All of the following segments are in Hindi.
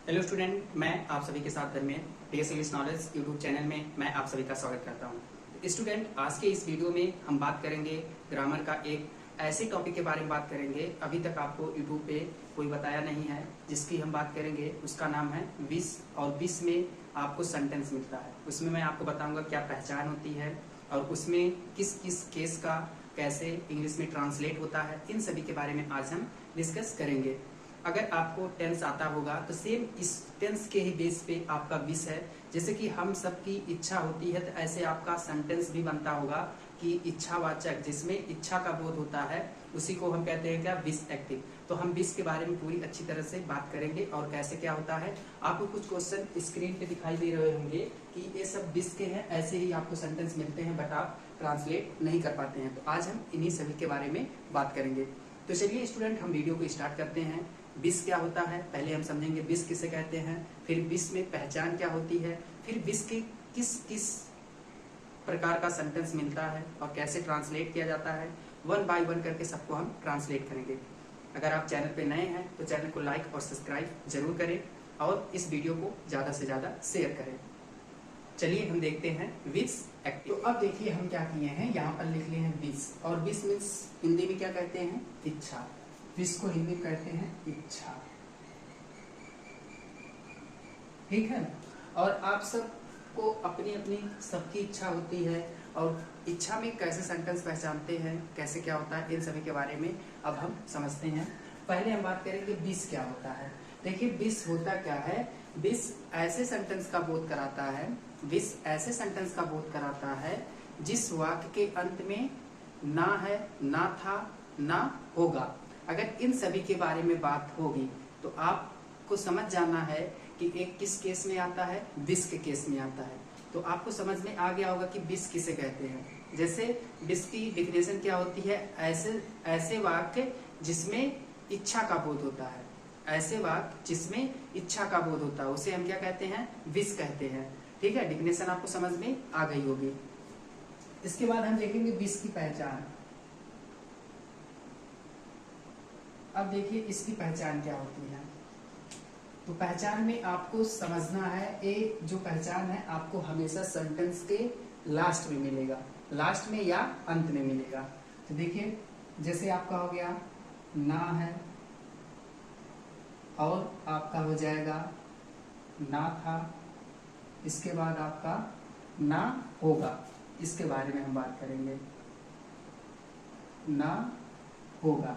हेलो स्टूडेंट, मैं आप सभी के साथ Dharmendra TS English knowledge YouTube channel में मैं आप सभी का स्वागत करता हूं। स्टूडेंट, आज के इस वीडियो में हम बात करेंगे ग्रामर का एक ऐसे टॉपिक के बारे में बात करेंगे अभी तक आपको यूट्यूब पे कोई बताया नहीं है, जिसकी हम बात करेंगे। उसका नाम है विस, और विस में आपको सेंटेंस मिलता है। उसमें मैं आपको बताऊंगा क्या पहचान होती है और उसमें किस किस केस का कैसे इंग्लिश में ट्रांसलेट होता है, इन सभी के बारे में आज हम डिस्कस करेंगे। अगर आपको टेंस आता होगा तो सेम इस टेंस के ही बेस पे आपका विस है। जैसे कि हम सबकी इच्छा होती है, तो ऐसे आपका सेंटेंस भी बनता होगा कि इच्छावाचक, जिसमें इच्छा का बोध होता है, उसी को हम कहते हैं क्या, विस एक्टिव। तो हम विस के बारे में पूरी अच्छी तरह से बात करेंगे और कैसे क्या होता है। आपको कुछ क्वेश्चन स्क्रीन पे दिखाई दे रहे होंगे कि ये सब विस के हैं, ऐसे ही आपको सेंटेंस मिलते हैं बट आप ट्रांसलेट नहीं कर पाते हैं। तो आज हम इन्हीं सभी के बारे में बात करेंगे। तो चलिए स्टूडेंट, हम वीडियो को स्टार्ट करते हैं। विस क्या होता है पहले हम समझेंगे, विस किसे कहते हैं, फिर विस में पहचान क्या होती है, फिर विस के किस किस प्रकार का सेंटेंस मिलता है और कैसे ट्रांसलेट किया जाता है। वन बाय वन करके सबको हम ट्रांसलेट करेंगे। अगर आप चैनल पे नए हैं तो चैनल को लाइक और सब्सक्राइब जरूर करें और इस वीडियो को ज्यादा से ज्यादा शेयर करें। चलिए हम देखते हैं विस एक्टिव। तो अब देखिए हम क्या किए हैं, यहाँ पर लिख लिए हैं विस, और विस मीन्स हिंदी में क्या कहते हैं, इच्छा। विस को हिंदी में कहते हैं इच्छा, ठीक है। और आप सबको अपनी अपनी सबकी इच्छा होती है, और इच्छा में कैसे सेंटेंस पहचानते हैं, कैसे क्या होता है, इन सभी के बारे में अब हम समझते हैं। पहले हम बात करेंगे विस क्या होता है। देखिए विस होता क्या है, विस ऐसे सेंटेंस का बोध कराता है, विस ऐसे सेंटेंस का बोध कराता है जिस वाक्य के अंत में ना है, ना था, ना होगा। अगर इन सभी के बारे में बात होगी तो आपको समझ जाना है कि एक किस केस में आता है, विस के केस में आता है। तो आपको समझ में आ गया होगा कि विस किसे कहते हैं। जैसे विस की डिफिनेशन क्या होती है, ऐसे वाक्य जिसमें इच्छा का बोध होता है, ऐसे वाक्य जिसमें इच्छा का बोध होता है, उसे हम क्या कहते हैं, विस कहते हैं। ठीक है, डिफिनेशन आपको समझ में आ गई होगी। इसके बाद हम देखेंगे विस की पहचान। अब देखिए इसकी पहचान क्या होती है। तो पहचान में आपको समझना है, ये जो पहचान है आपको हमेशा सेंटेंस के लास्ट में मिलेगा, लास्ट में या अंत में मिलेगा। तो देखिए जैसे आपका हो गया ना है, और आपका हो जाएगा ना था, इसके बाद आपका ना होगा। इसके बारे में हम बात करेंगे, ना होगा।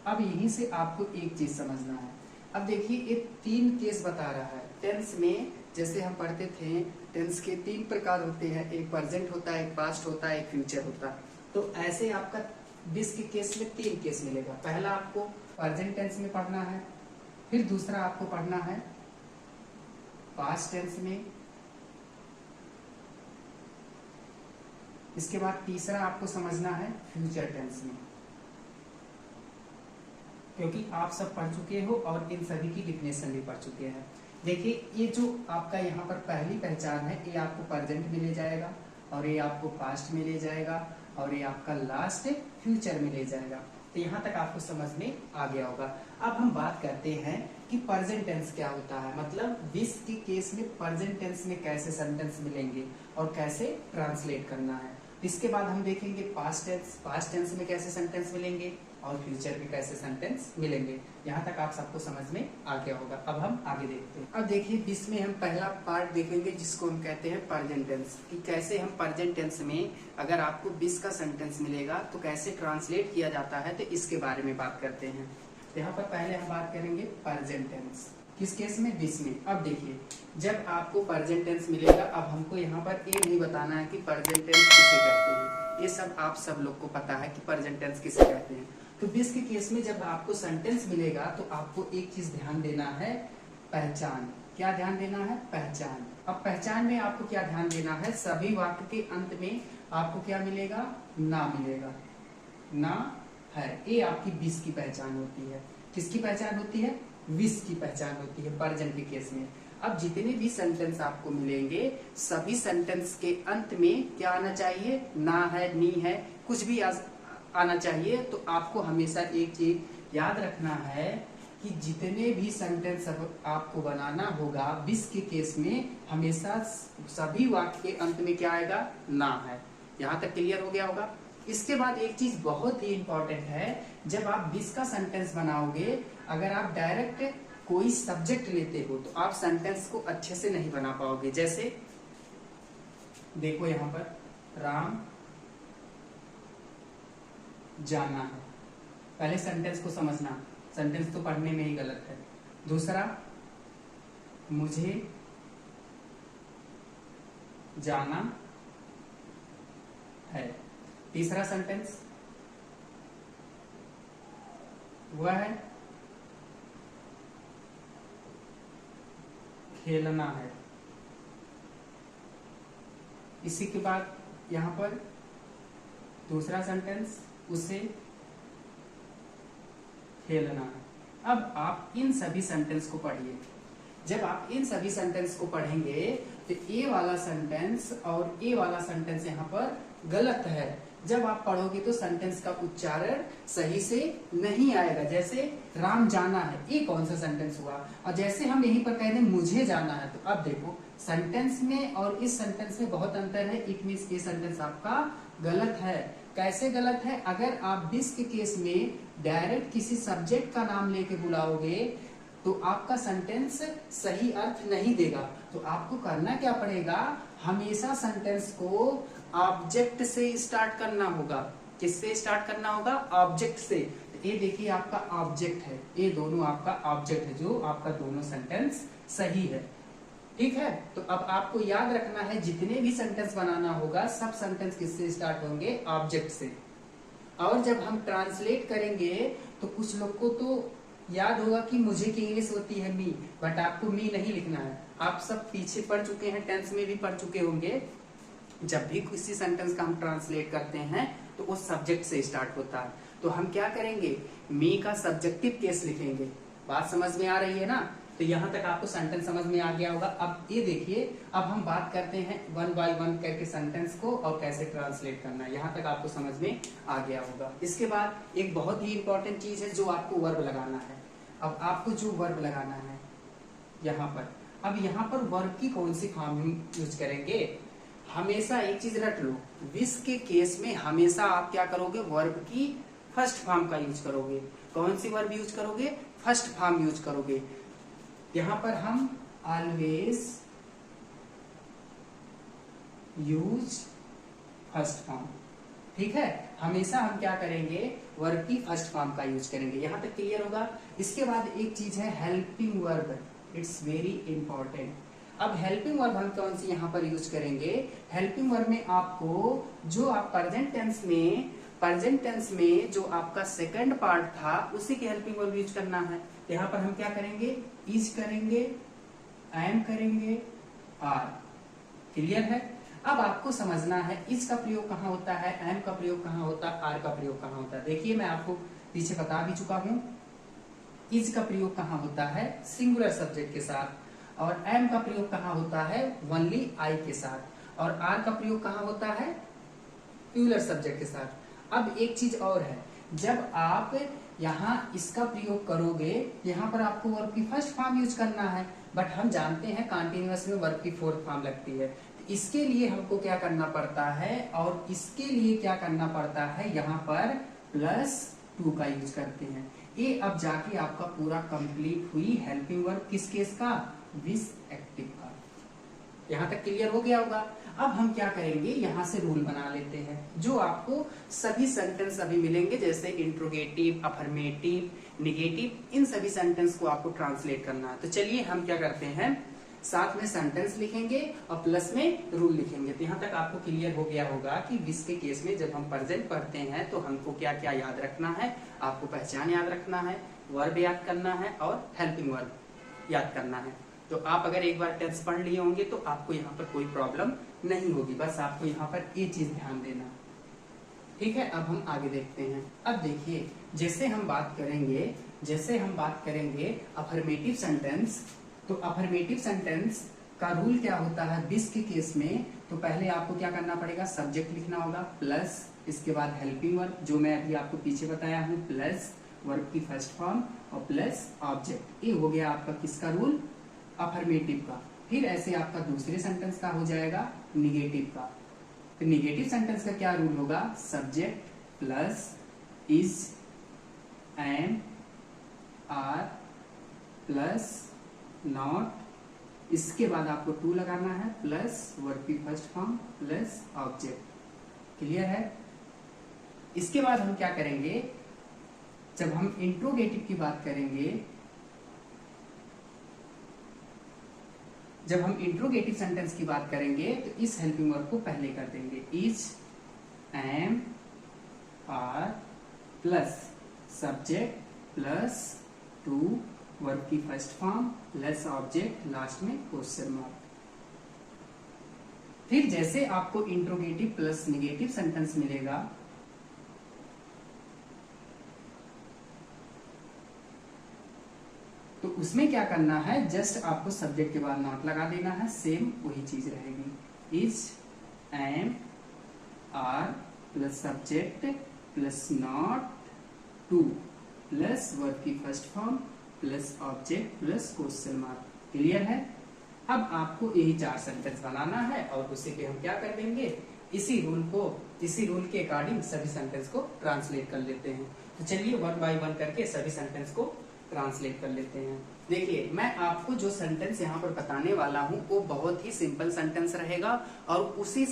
अब यहीं से आपको एक चीज समझना है। अब देखिए ये तीन केस बता रहा है। टेंस में जैसे हम पढ़ते थे, टेंस के तीन प्रकार होते हैं, एक प्रेजेंट होता है, एक पास्ट होता है, एक फ्यूचर होता है। तो ऐसे आपका विस के केस में तीन केस मिलेगा। पहला आपको प्रेजेंट टेंस में पढ़ना है, फिर दूसरा आपको पढ़ना है पास्ट टेंस में, इसके बाद तीसरा आपको समझना है फ्यूचर टेंस में, क्योंकि आप सब पढ़ चुके हो और इन सभी की डिफिनेशन भी पढ़ चुके हैं। देखिए ये जो आपका यहाँ पर पहली पहचान है, ये आपको प्रेजेंट में ले जाएगा, और ये आपको पास्ट में ले जाएगा, और ये आपका लास्ट फ्यूचर में ले जाएगा। तो यहाँ तक आपको समझ में आ गया होगा। अब हम बात करते हैं कि प्रेजेंट टेंस क्या होता है, मतलब विस के केस में प्रेजेंट टेंस में कैसे सेंटेंस मिलेंगे और कैसे ट्रांसलेट करना है। इसके बाद हम देखेंगे पास्ट टेंस में कैसे सेंटेंस मिलेंगे और फ्यूचर में कैसे सेंटेंस मिलेंगे। यहाँ तक आप सबको समझ में आ गया होगा। अब हम आगे देखते हैं। अब देखिए विस में हम पहला पार्ट देखेंगे जिसको हम कहते हैं प्रेजेंट टेंस, कि कैसे हम प्रेजेंट टेंस में अगर आपको विस का सेंटेंस मिलेगा तो कैसे ट्रांसलेट किया जाता है, तो इसके बारे में बात करते हैं। यहाँ पर पहले हम बात करेंगे प्रेजेंट टेंस, किस केस में, विस में। अब देखिए जब आपको प्रेजेंट टेंस मिलेगा, अब हमको यहाँ पर ये नहीं बताना है कि प्रेजेंट टेंस किसे कहते हैं, ये सब आप सब लोग को पता है कि प्रेजेंट टेंस किसे कहते हैं। तो विस के केस में जब आपको सेंटेंस मिलेगा तो आपको एक चीज ध्यान देना है, पहचान। क्या ध्यान देना है, पहचान। अब पहचान में आपको क्या ध्यान देना है, सभी वाक्य के अंत में आपको क्या मिलेगा, ना मिलेगा, ना है। ये आपकी विस की पहचान होती है। किसकी पहचान होती है, विस की पहचान होती है प्रेजेंट के केस में। अब जितने भी सेंटेंस आपको मिलेंगे, सभी सेंटेंस के अंत में क्या आना चाहिए, ना है, नी है, कुछ भी आना चाहिए। तो आपको हमेशा एक चीज याद रखना है कि जितने भी सेंटेंस आपको बनाना होगा विस के केस में हमेशा सभी वाक्य के अंत में क्या आएगा, ना है। यहां तक क्लियर हो गया होगा। इसके बाद एक चीज बहुत ही इंपॉर्टेंट है, जब आप विस का सेंटेंस बनाओगे, अगर आप डायरेक्ट कोई सब्जेक्ट लेते हो तो आप सेंटेंस को अच्छे से नहीं बना पाओगे। जैसे देखो यहां पर राम जाना है, पहले सेंटेंस को समझना, सेंटेंस तो पढ़ने में ही गलत है। दूसरा, मुझे जाना है। तीसरा सेंटेंस वह है खेलना है। इसी के बाद यहां पर दूसरा सेंटेंस उसे खेलना है। अब आप इन सभी सेंटेंस को पढ़िए। जब आप इन सभी सेंटेंस को पढ़ेंगे तो ए वाला सेंटेंस और ए वाला सेंटेंस यहाँ पर गलत है। जब आप पढ़ोगे तो सेंटेंस का उच्चारण सही से नहीं आएगा। जैसे राम जाना है, ये कौन सा सेंटेंस हुआ, और जैसे हम यहीं पर कह दें मुझे जाना है, तो अब देखो सेंटेंस में और इस सेंटेंस में बहुत अंतर है। इट मीन्स ये सेंटेंस आपका गलत है। कैसे गलत है, अगर आप दिस के केस में डायरेक्ट किसी सब्जेक्ट का नाम लेके बुलाओगे तो आपका सेंटेंस सही अर्थ नहीं देगा। तो आपको करना क्या पड़ेगा, हमेशा सेंटेंस को ऑब्जेक्ट से स्टार्ट करना होगा। किससे स्टार्ट करना होगा, ऑब्जेक्ट से। तो ये देखिए आपका ऑब्जेक्ट है, ये दोनों आपका ऑब्जेक्ट है, जो आपका दोनों सेंटेंस सही है। ठीक है, तो अब आपको याद रखना है जितने भी सेंटेंस बनाना होगा सब सेंटेंस किससे स्टार्ट होंगे, ऑब्जेक्ट से। और जब हम ट्रांसलेट करेंगे तो कुछ लोग को तो याद होगा कि मुझे की इंग्लिश होती है मी, बट आपको मी नहीं लिखना है। आप सब पीछे पढ़ चुके हैं, टेंस में भी पढ़ चुके होंगे। जब भी किसी सेंटेंस का हम ट्रांसलेट करते हैं तो वो सब्जेक्ट से स्टार्ट होता है। तो हम क्या करेंगे, मी का सब्जेक्टिव केस लिखेंगे। बात समझ में आ रही है ना। तो यहाँ तक आपको सेंटेंस समझ में आ गया होगा। अब ये देखिए, अब हम बात करते हैं वन बाय वन करके सेंटेंस को और कैसे ट्रांसलेट करना है। यहाँ तक आपको समझ में आ गया होगा। इसके बाद एक बहुत ही इंपॉर्टेंट चीज है, जो आपको वर्ब लगाना है। अब आपको जो वर्ब लगाना है यहाँ पर, अब यहाँ पर वर्ब की कौन सी फॉर्म यूज करेंगे, हमेशा एक चीज रट लो, विस के केस में हमेशा आप क्या करोगे, वर्ब की फर्स्ट फॉर्म का यूज करोगे। कौन सी वर्ब यूज करोगे, फर्स्ट फॉर्म यूज करोगे। यहां पर हम ऑलवेज यूज फर्स्ट फॉर्म। ठीक है, हमेशा हम क्या करेंगे, वर्ब की फर्स्ट फॉर्म का यूज करेंगे। यहां तक क्लियर होगा। इसके बाद एक चीज है helping verb, it's very important. अब हेल्पिंग वर्ब हम कौन सी यहाँ पर यूज करेंगे, हेल्पिंग वर्ब में आपको जो आप प्रेजेंट टेंस में जो आपका सेकंड पार्ट था उसी की हेल्पिंग वर्ब यूज करना है। यहाँ पर हम क्या करेंगे, इज करेंगे, एम करेंगे, आर। क्लियर है। अब आपको समझना है इज का प्रयोग कहाँ होता है, एम का प्रयोग कहाँ होता है, आर का प्रयोग कहाँ होता है। देखिए मैं आपको पीछे बता भी चुका हूं। इज का प्रयोग कहाँ होता है, सिंगुलर सब्जेक्ट के साथ, और एम का प्रयोग कहाँ होता है, ओनली आई के साथ, और आर का प्रयोग कहाँ होता है, प्लूरल सब्जेक्ट के साथ। अब एक चीज और है, जब आप यहाँ इसका प्रयोग करोगे, यहाँ पर आपको वर्ब की फर्स्ट फॉर्म यूज करना है, बट हम जानते हैं कॉन्टिन्यूअस में वर्ब की फोर्थ फॉर्म लगती है। तो इसके लिए हमको क्या करना पड़ता है, और इसके लिए क्या करना पड़ता है, यहाँ पर +2 का यूज करते हैं। ये अब जाके आपका पूरा कंप्लीट हुई हेल्पिंग वर्ब किस केस का, विस एक्टिव का। यहाँ तक क्लियर हो गया होगा। अब हम क्या करेंगे, यहाँ से रूल बना लेते हैं जो आपको सभी सेंटेंस अभी मिलेंगे, जैसे इंट्रोगेटिव, अफर्मेटिव, निगेटिव, इन सभी सेंटेंस को आपको ट्रांसलेट करना है। तो चलिए हम क्या करते हैं, साथ में सेंटेंस लिखेंगे और प्लस में रूल लिखेंगे। तो यहाँ तक आपको क्लियर हो गया होगा कि विस के केस में जब हम प्रेजेंट पढ़ते हैं तो हमको क्या क्या याद रखना है, आपको पहचान याद रखना है, वर्ब याद करना है और हेल्पिंग वर्ब याद करना है। तो आप अगर एक बार टेंस पढ़ लिए होंगे तो आपको यहाँ पर कोई प्रॉब्लम नहीं होगी। बस आपको यहाँ पर ये चीज ध्यान देना। ठीक है, अब हम आगे देखते हैं। अब देखिए, जैसे हम बात करेंगे अफर्मेटिव सेंटेंस, तो अफर्मेटिव सेंटेंस का रूल क्या होता है विस के केस में, तो पहले आपको क्या करना पड़ेगा, सब्जेक्ट लिखना होगा प्लस, इसके बाद हेल्पिंग वर्ब जो मैं अभी आपको पीछे बताया हूँ प्लस, वर्ब की फर्स्ट फॉर्म और प्लस ऑब्जेक्ट। ये हो गया आपका किसका रूल, अफर्मेटिव का। फिर ऐसे आपका दूसरे सेंटेंस का हो जाएगा निगेटिव का। तो निगेटिव सेंटेंस का क्या रूल होगा, subject plus is, am, are plus not, इसके बाद आपको टू लगाना है, प्लस वर्ब की first form plus object. Clear है। इसके बाद हम क्या करेंगे, जब हम इंट्रोगेटिव की बात करेंगे, जब हम इंट्रोगेटिव सेंटेंस की बात करेंगे तो इस हेल्पिंग वर्ब को पहले कर देंगे, is, am, are plus subject plus to, verb की first form plus object, last में क्वेश्चन मार्क। फिर जैसे आपको इंट्रोगेटिव प्लस निगेटिव सेंटेंस मिलेगा, तो उसमें क्या करना है, जस्ट आपको सब्जेक्ट के बाद नॉट लगा देना है, सेम वही चीज रहेगी, is, am, are plus subject plus not, to plus verb की first form plus object plus question mark. Clear है। अब आपको यही 4 सेंटेंस बनाना है और उसी पे हम क्या कर देंगे, इसी रूल के अकॉर्डिंग सभी सेंटेंस को ट्रांसलेट कर लेते हैं। तो चलिए 1 बाय 1 करके सभी सेंटेंस को ट्रांसलेट कर लेते हैं। देखिए, मैं आपको जो सेंटेंस यहाँ पर बताने वाला हूँ वो बहुत ही सिंपल सेंटेंस रहेगा और उसी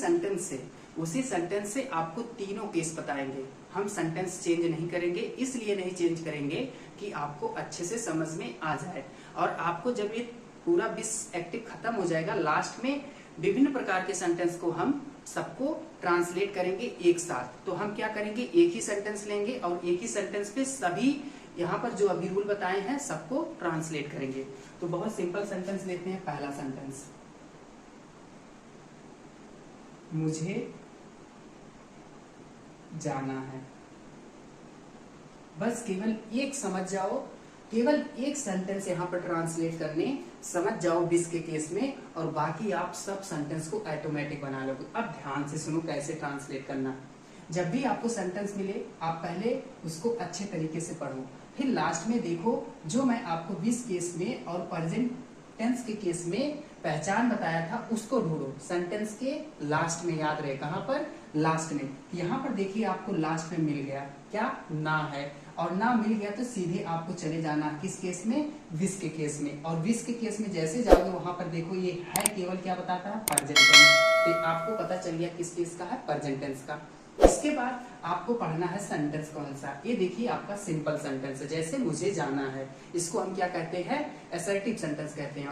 सेंटेंस से आपको तीनों केस बताएंगे। हम सेंटेंस चेंज नहीं करेंगे, इसलिए नहीं चेंज करेंगे कि आपको अच्छे से समझ में आ जाए। और आपको जब ये पूरा 20 एक्टिव खत्म हो जाएगा, लास्ट में विभिन्न प्रकार के सेंटेंस को हम सबको ट्रांसलेट करेंगे एक साथ। तो हम क्या करेंगे, एक ही सेंटेंस लेंगे और एक ही सेंटेंस पे सभी यहाँ पर जो अभी रूल बताए हैं सबको ट्रांसलेट करेंगे। तो बहुत सिंपल सेंटेंस लेते हैं। पहला सेंटेंस, मुझे जाना है। बस केवल एक समझ जाओ, केवल एक सेंटेंस यहाँ पर ट्रांसलेट करने समझ जाओ 20 के केस में, और बाकी आप सब सेंटेंस को ऑटोमेटिक बना लोगे। अब ध्यान से सुनो कैसे ट्रांसलेट करना। जब भी आपको सेंटेंस मिले, आप पहले उसको अच्छे तरीके से पढ़ो, फिर लास्ट में देखो जो मैं आपको 20 केस में और प्रेजेंट टेंस के केस में पहचान बताया था उसको ढूंढो। सेंटेंस के लास्ट में याद रहे, कहां पर, लास्ट में। यहाँ पर देखिए आपको लास्ट में मिल गया, क्या, ना है, और ना मिल गया तो सीधे आपको चले जाना किस केस में, 20 के केस में। और 20 के केस में जैसे जाओगे वहां पर देखो ये है केवल क्या बताता है, प्रेजेंट टेंस। तो आपको पता चल गया किस केस का है, प्रेजेंट टेंस का। इसके बाद आपको पढ़ना है सेंटेंस कौन सा। ये देखिए आपका सिंपल सेंटेंस है, जैसे मुझे जाना है, इसको हम क्या कहते हैं, असर्टिव सेंटेंस कहते हैं।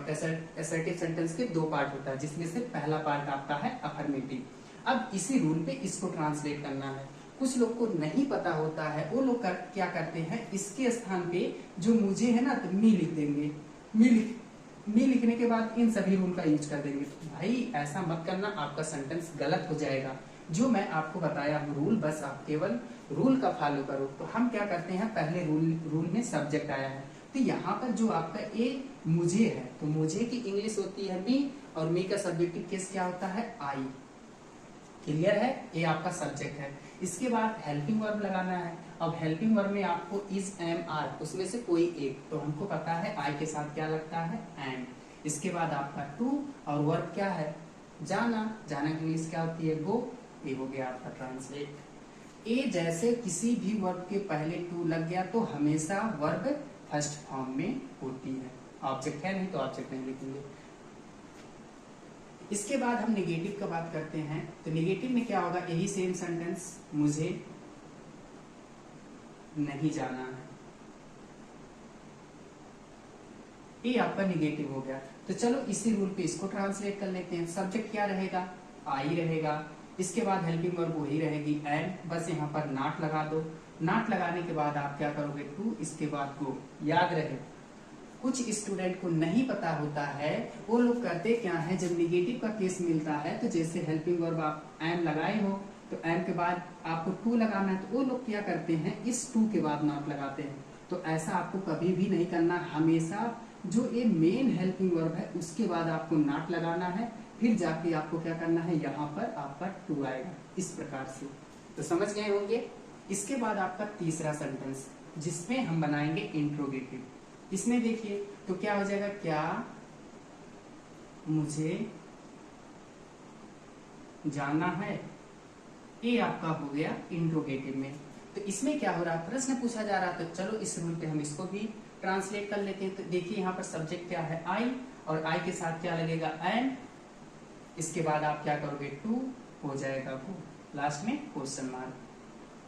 असर्टिव सेंटेंस के 2 पार्ट होता है, जिसमें से पहला पार्ट आपका है अफर्मेटिव। अब इसी रूल पे इसको ट्रांसलेट करना है। कुछ लोग को नहीं पता होता है, वो लोग क्या करते हैं, इसके स्थान पे जो मुझे है ना, तो मी लिख देंगे। मी लिखने के बाद इन सभी रूल का यूज कर देंगे। भाई ऐसा मत करना, आपका सेंटेंस गलत हो जाएगा। जो मैं आपको बताया हूँ रूल, बस आप केवल रूल का फॉलो करो। तो हम क्या करते हैं, पहले रूल में सब्जेक्ट आया है, तो यहाँ पर जो आपका ए मुझे है, तो मुझे की इंग्लिश होती है मी, और मी का सब्जेक्टिव केस क्या होता है, आई। क्लियर है, ये आपका सब्जेक्ट है। इसके बाद हेल्पिंग वर्ब लगाना है। अब हेल्पिंग वर्ब में आपको इज, एम, आर, उसमें से कोई एक, तो हमको पता है आई के साथ क्या लगता है, एम। इसके बाद आपका टू, और वर्ब क्या है, जाना। जाना की इंग्लिश क्या होती है, गो। ये हो गया आपका ट्रांसलेट। ए जैसे किसी भी वर्ब के पहले टू लग गया तो हमेशा वर्ब फर्स्ट फॉर्म में होती है। ऑब्जेक्ट है नहीं तो ऑब्जेक्ट नहीं लिखेंगे। इसके बाद हम नेगेटिव का बात करते हैं। तो नेगेटिव में क्या होगा, यही सेम सेंटेंस, मुझे नहीं जाना है। ये आपका नेगेटिव हो गया। तो चलो इसी रूल पे इसको ट्रांसलेट कर लेते हैं। सब्जेक्ट क्या रहेगा, आई रहेगा। इसके बाद हेल्पिंग वर्ब वही रहेगी, एंड। बस यहाँ पर नॉट लगा दो। नॉट लगाने के बाद आप क्या करोगे, टू, इसके बाद गो। याद रहे, कुछ स्टूडेंट को नहीं पता होता है, वो लोग करते क्या है, जब निगेटिव का केस मिलता है तो जैसे हेल्पिंग वर्ब आप एम लगाए हो, तो एम के बाद आपको टू लगाना है, तो वो लोग क्या करते हैं, इस टू के बाद नॉट लगाते हैं। तो ऐसा आपको कभी भी नहीं करना। हमेशा जो ये मेन हेल्पिंग वर्ब है उसके बाद आपको नॉट लगाना है, फिर जाके आपको क्या करना है, यहाँ पर आपका टू आएगा, इस प्रकार से। तो समझ गए होंगे। इसके बाद आपका तीसरा सेंटेंस, जिसमें हम बनाएंगे इंट्रोगेटिव। इसमें देखिए तो क्या हो जाएगा, क्या मुझे जाना है, ये आपका हो गया इंट्रोगेटिव में। तो इसमें क्या हो रहा है, प्रश्न पूछा जा रहा है, तो चलो इस रूल पे हम इसको भी ट्रांसलेट कर लेते हैं। तो देखिए यहाँ पर सब्जेक्ट क्या है, आई, और आई के साथ क्या लगेगा, एंड, इसके बाद आप क्या करोगे, टू, हो जाएगा वो, लास्ट में क्वेश्चन मार्क।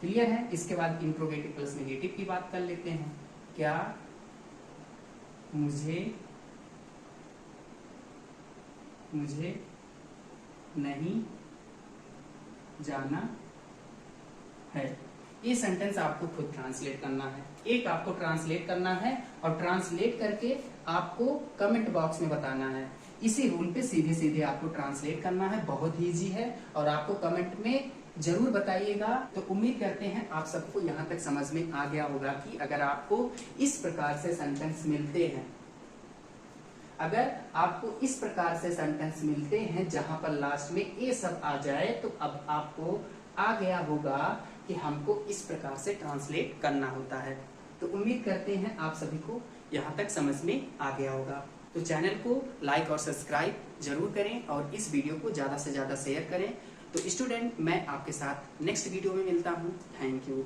क्लियर है। इसके बाद इंट्रोगेटिव प्लस नेगेटिव की बात कर लेते हैं। क्या मुझे नहीं जाना है, ये सेंटेंस आपको खुद ट्रांसलेट करना है। एक आपको ट्रांसलेट करना है और ट्रांसलेट करके आपको कमेंट बॉक्स में बताना है। इसी रूल पे सीधे सीधे आपको ट्रांसलेट करना है, बहुत इजी है, और आपको कमेंट में जरूर बताइएगा। तो उम्मीद करते हैं आप सबको यहाँ तक समझ में आ गया होगा कि अगर आपको इस प्रकार से सेंटेंस मिलते हैं, अगर आपको इस प्रकार से सेंटेंस मिलते हैं जहां पर लास्ट में ये सब आ जाए, तो अब आपको आ गया होगा कि हमको इस प्रकार से ट्रांसलेट करना होता है। तो उम्मीद करते हैं आप सभी को यहाँ तक समझ में आ गया होगा। तो चैनल को लाइक और सब्सक्राइब जरूर करें और इस वीडियो को ज्यादा से ज्यादा शेयर करें। तो स्टूडेंट, मैं आपके साथ नेक्स्ट वीडियो में मिलता हूँ। Thank you.